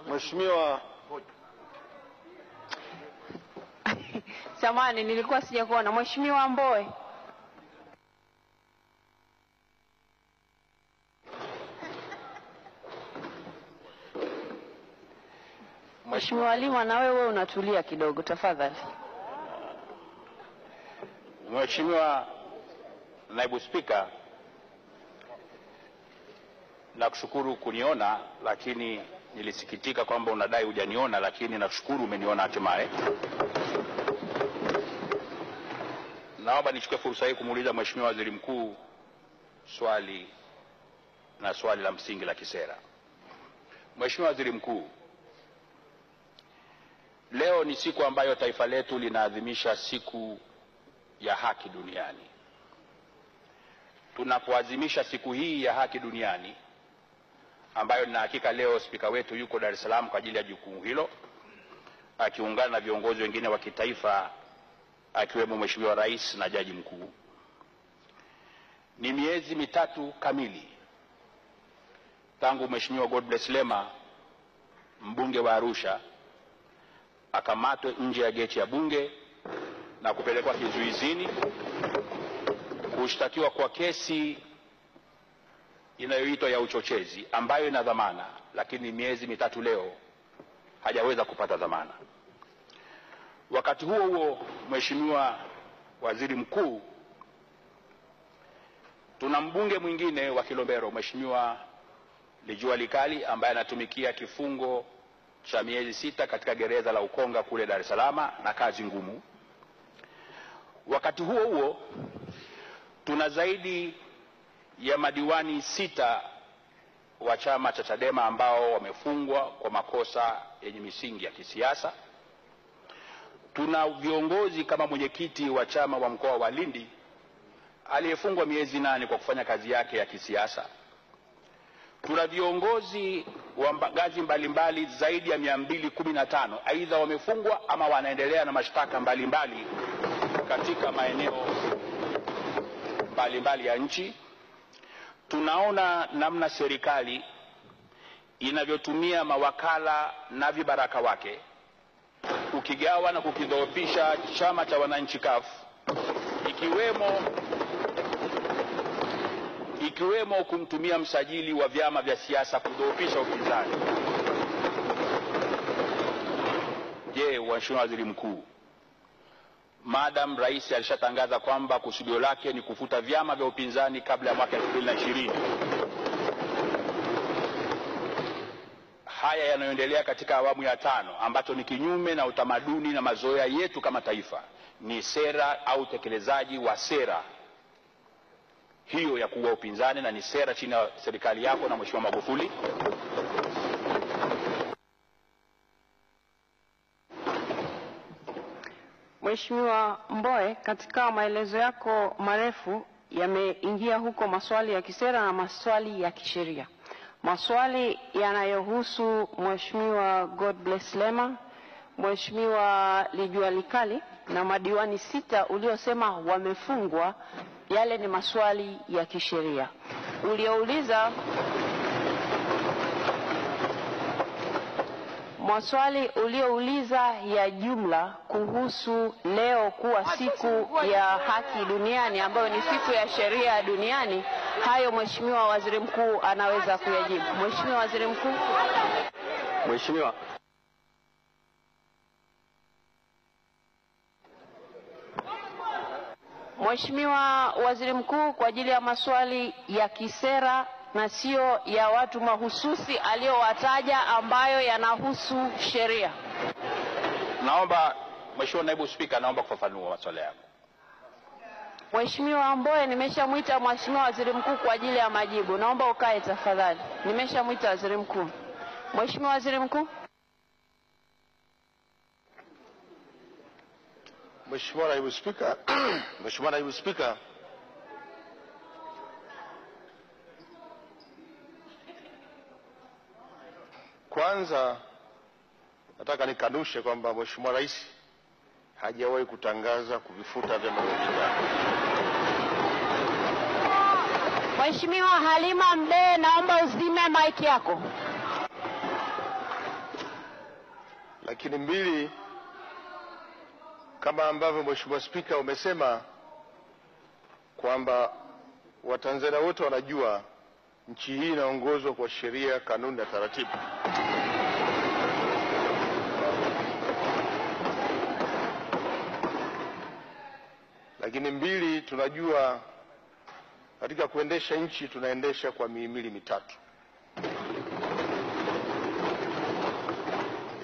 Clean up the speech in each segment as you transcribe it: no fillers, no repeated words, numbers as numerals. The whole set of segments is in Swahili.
Mheshimiwa Samahani, nilikuwa sijakuona. Mheshimiwa Mbowe. Mheshimiwa Lima, na wewe unatulia kidogo tafadhali. Mheshimiwa Naibu Spika, nakushukuru kuniona, lakini nilisikitika kwamba unadai hujaniona, lakini nakushukuru umeniona hatimaye. Naomba nichukue fursa hii kumuuliza Mheshimiwa Waziri Mkuu swali la msingi la kisera. Mheshimiwa Waziri Mkuu, leo ni siku ambayo taifa letu linaadhimisha siku ya haki duniani. Tunapoadhimisha siku hii ya haki duniani, ambayo nina hakika leo spika wetu yuko Dar es Salaam kwa ajili ya jukumu hilo, akiungana na viongozi wengine wa kitaifa akiwemo Mheshimiwa Rais na Jaji Mkuu, ni miezi mitatu kamili tangu Mheshimiwa Godbless Lema, mbunge wa Arusha, akamatwe nje ya geti ya Bunge na kupelekwa kizuizini kushtakiwa kwa kesi inayoitwa ya uchochezi ambayo ina dhamana, lakini miezi mitatu leo hajaweza kupata dhamana. Wakati huo huo, Mheshimiwa Waziri Mkuu, tuna mbunge mwingine wa Kilombero, Mheshimiwa Lijua Likali, ambaye anatumikia kifungo cha miezi 6 katika gereza la Ukonga kule Dar es Salaam na kazi ngumu. Wakati huo huo, tuna zaidi ya madiwani 6 wa chama cha Chadema ambao wamefungwa kwa makosa yenye misingi ya kisiasa. Tuna viongozi kama mwenyekiti wa chama wa mkoa wa Lindi aliyefungwa miezi 8 kwa kufanya kazi yake ya kisiasa. Tuna viongozi wa ngazi mbalimbali zaidi ya 215 aidha wamefungwa ama wanaendelea na mashtaka mbalimbali katika maeneo mbalimbali ya nchi. Tunaona namna serikali inavyotumia mawakala na vibaraka wake kukigawa na kukidhoofisha chama cha wananchi CUF, ikiwemo kumtumia msajili wa vyama vya siasa kudhoofisha upinzani. Je, Mheshimiwa Waziri Mkuu, Madam Rais alishatangaza kwamba kusudio lake ni kufuta vyama vya upinzani kabla ya mwaka 2020. Haya yanayoendelea katika awamu ya 5, ambacho ni kinyume na utamaduni na mazoea yetu kama taifa, ni sera au utekelezaji wa sera hiyo ya kuua upinzani, na ni sera chini ya serikali yako na Mheshimiwa Magufuli. Mheshimiwa Mbowe, katika maelezo yako marefu yameingia huko maswali ya kisera na maswali ya kisheria. Maswali yanayohusu Mheshimiwa Godbless Lema, Mheshimiwa Lijua Likali na madiwani 6 uliosema wamefungwa, yale ni maswali ya kisheria. Maswali uliouliza ya jumla kuhusu leo kuwa siku ya haki duniani ambayo ni siku ya sheria duniani, hayo Mheshimiwa Waziri Mkuu anaweza kuyajibu. Mheshimiwa Waziri Mkuu. Mheshimiwa Waziri Mkuu, kwa ajili ya maswali ya kisera na sio ya watu mahususi aliyowataja ambayo yanahusu sheria. Naomba Mheshimiwa Naibu Spika, naomba kufafanua maswali yako. Mheshimiwa Mbowe, nimeshamuita Mheshimiwa Waziri Mkuu kwa ajili ya majibu. Naomba ukae tafadhali. Nimeshamuita Waziri Mkuu. Mheshimiwa Waziri Mkuu. Mheshimiwa Naibu Spika, Mheshimiwa Naibu Spika, kwanza nataka nikanushe kwamba Mheshimiwa Rais hajawahi kutangaza kuvifuta vyama vya upinzani. Mheshimiwa Halima Mdee, naomba uzime mic yako. Lakini mbili, kama ambavyo Mheshimiwa Spika umesema kwamba Watanzania wote wanajua nchi hii inaongozwa kwa sheria, kanuni na taratibu. Lakini mbili, tunajua katika kuendesha nchi tunaendesha kwa mihimili mitatu.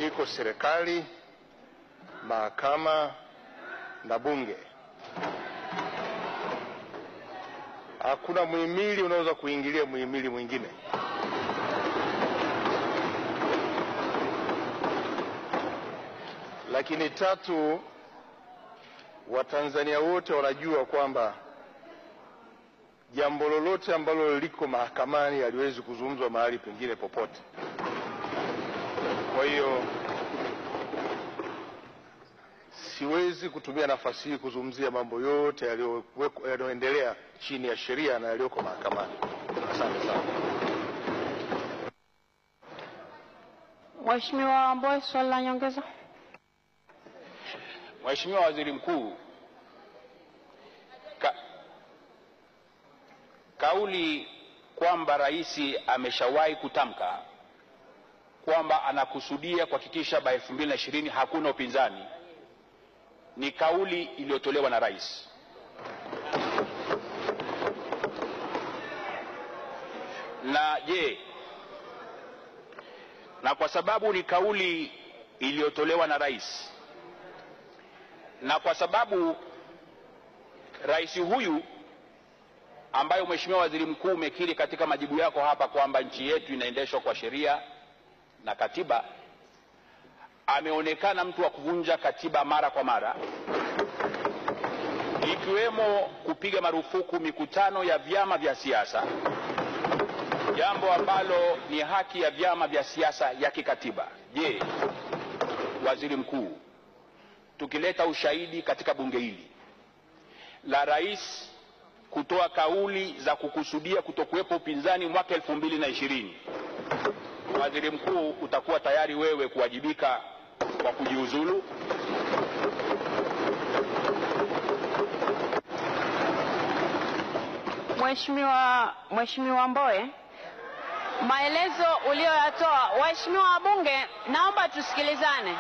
Iko serikali, mahakama na bunge. Hakuna muhimili unaweza kuingilia muhimili mwingine. Lakini tatu, Watanzania wote wanajua kwamba jambo lolote ambalo liko mahakamani haliwezi kuzungumzwa mahali pengine popote. Kwa hiyo siwezi kutumia nafasi hii kuzungumzia mambo yote yaliyoendelea chini ya sheria na yaliyoko mahakamani. Asante sana. Mheshimiwa Mbowe, swali la nyongeza. Mheshimiwa Waziri Mkuu, kauli kwamba rais ameshawahi kutamka kwamba anakusudia kuhakikisha by 2020 hakuna upinzani ni kauli iliyotolewa na rais. Na je, na kwa sababu ni kauli iliyotolewa na rais, na kwa sababu rais huyu ambayo Mheshimiwa Waziri Mkuu umekiri katika majibu yako hapa kwamba nchi yetu inaendeshwa kwa sheria na katiba, ameonekana mtu wa kuvunja katiba mara kwa mara, ikiwemo kupiga marufuku mikutano ya vyama vya siasa, jambo ambalo ni haki ya vyama vya siasa ya kikatiba. Je, Waziri Mkuu, tukileta ushahidi katika bunge hili la rais kutoa kauli za kukusudia kutokuwepo upinzani mwaka 2020, Waziri Mkuu, utakuwa tayari wewe kuwajibika kwa kujiuzulu? Mheshimiwa Mbowe, maelezo uliyoyatoa. Waheshimiwa wabunge, naomba tusikilizane.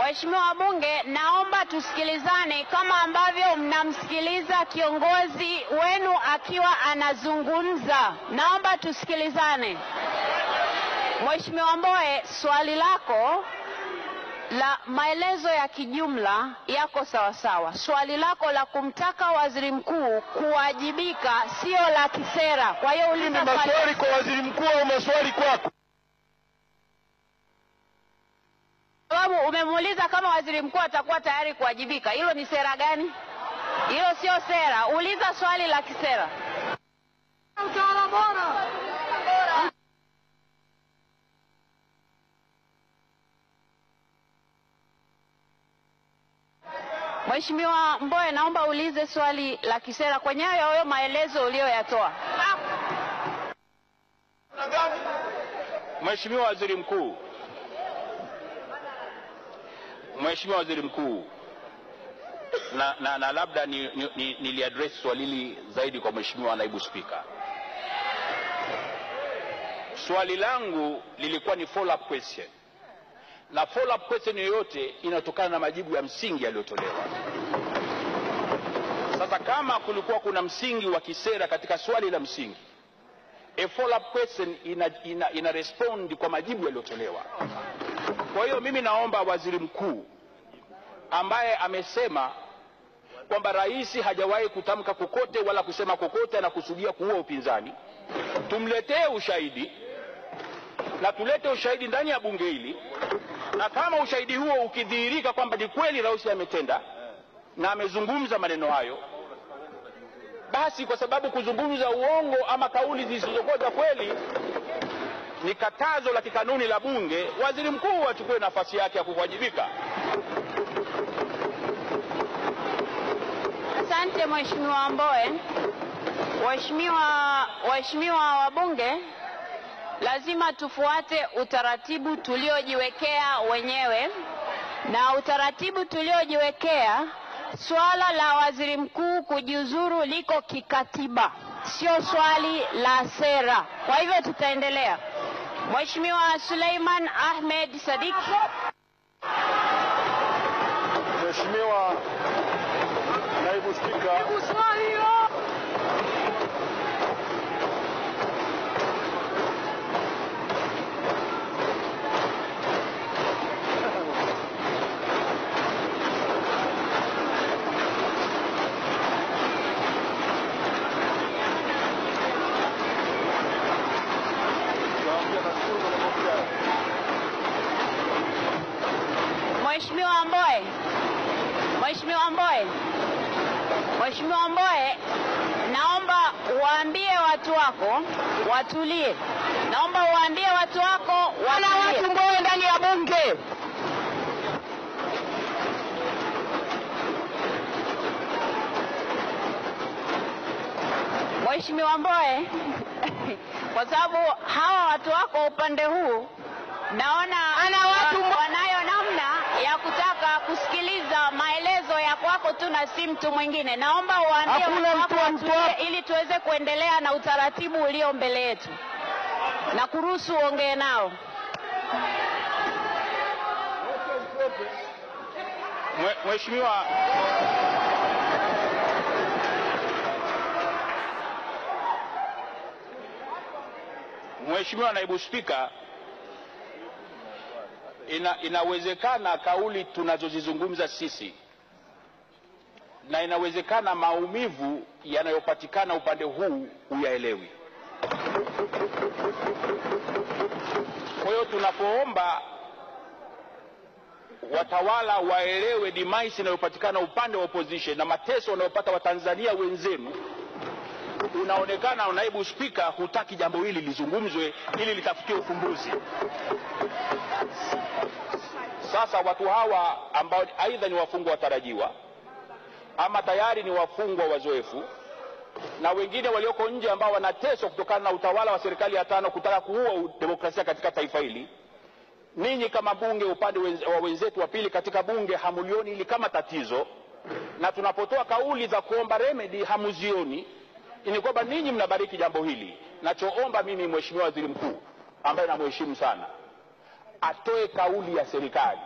Waheshimiwa wabunge, naomba tusikilizane kama ambavyo mnamsikiliza kiongozi wenu akiwa anazungumza. Naomba tusikilizane. Mheshimiwa Mbowe, swali lako la maelezo ya kijumla yako sawa sawa. Swali lako la kumtaka Waziri Mkuu kuwajibika sio la kisera. Kwa hiyo uliza maswali kwa Waziri Mkuu au maswali kwako? Sababu umemuuliza kama Waziri Mkuu atakuwa tayari kuwajibika. Hilo ni sera gani? Hilo sio sera. Uliza swali la kisera. Utawala bora. Mheshimiwa Mbowe, naomba ulize swali la kisera kwenye hayo maelezo uliyoyatoa. Mheshimiwa Waziri Mkuu, na labda niliaddress swali hili zaidi kwa Mheshimiwa Naibu Spika. Swali langu lilikuwa ni follow up question, na follow up question yoyote inatokana na majibu ya msingi yaliyotolewa. Sasa kama kulikuwa kuna msingi wa kisera katika swali la msingi, a follow up question ina respond kwa majibu yaliyotolewa. Kwa hiyo mimi naomba Waziri Mkuu ambaye amesema kwamba rais hajawahi kutamka kokote wala kusema kokote anakusudia kuua upinzani, tumletee ushahidi na tulete ushahidi ndani ya bunge hili, na kama ushahidi huo ukidhihirika kwamba ni kweli rais ametenda na amezungumza maneno hayo, basi kwa sababu kuzungumza uongo ama kauli zisizokuwa za kweli ni katazo la kikanuni la bunge, Waziri Mkuu achukue nafasi yake ya kuwajibika. Asante Mheshimiwa Mbowe. Waheshimiwa wabunge, lazima tufuate utaratibu tuliojiwekea wenyewe, na utaratibu tuliojiwekea, swala la waziri mkuu kujiuzuru liko kikatiba, sio swali la sera. Kwa hivyo tutaendelea. Mheshimiwa Suleiman Ahmed Sadik. Mheshimiwa Naibu Spika, Mheshimiwa Mbowe, naomba uwaambie watu wako watulie. Naomba uwaambie watu wako watulie. Kuna watu Mbowe ndani ya bunge. Mheshimiwa Mbowe, kwa sababu hawa watu wako upande huu naona wanayo namna ya kutaka kusikiliza maelezo ya kwako tu na si mtu mwingine. Naomba uwaambie watu wako ili tuweze kuendelea na utaratibu ulio mbele yetu, na kuruhusu uongee nao. Mheshimiwa Naibu Spika, inawezekana kauli tunazozizungumza sisi na inawezekana maumivu yanayopatikana upande huu huyaelewi. Kwa hiyo tunapoomba watawala waelewe demise inayopatikana upande wa opposition na mateso wanayopata Watanzania wenzenu, unaonekana Naibu Spika hutaki jambo hili lizungumzwe ili litafutiwe ufumbuzi. Sasa watu hawa ambao aidha ni wafungwa watarajiwa ama tayari ni wafungwa wazoefu, na wengine walioko nje ambao wanateswa kutokana na utawala wa serikali ya tano kutaka kuua demokrasia katika taifa hili, ninyi kama bunge upande wa wenzetu wa pili katika bunge hamulioni hili kama tatizo, na tunapotoa kauli za kuomba remedy hamuzioni. Ni kwamba ninyi mnabariki jambo hili. Nachoomba mimi Mheshimiwa Waziri Mkuu ambaye namheshimu sana, atoe kauli ya serikali.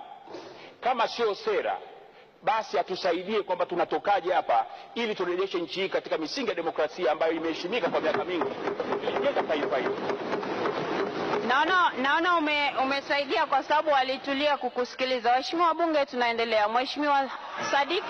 Kama sio sera, basi atusaidie kwamba tunatokaje hapa ili turejeshe nchi hii katika misingi ya demokrasia ambayo imeheshimika kwa miaka mingi ilijenga taifa hili. Naona umesaidia kwa sababu walitulia kukusikiliza. Waheshimiwa wabunge, tunaendelea. Mheshimiwa Sadik.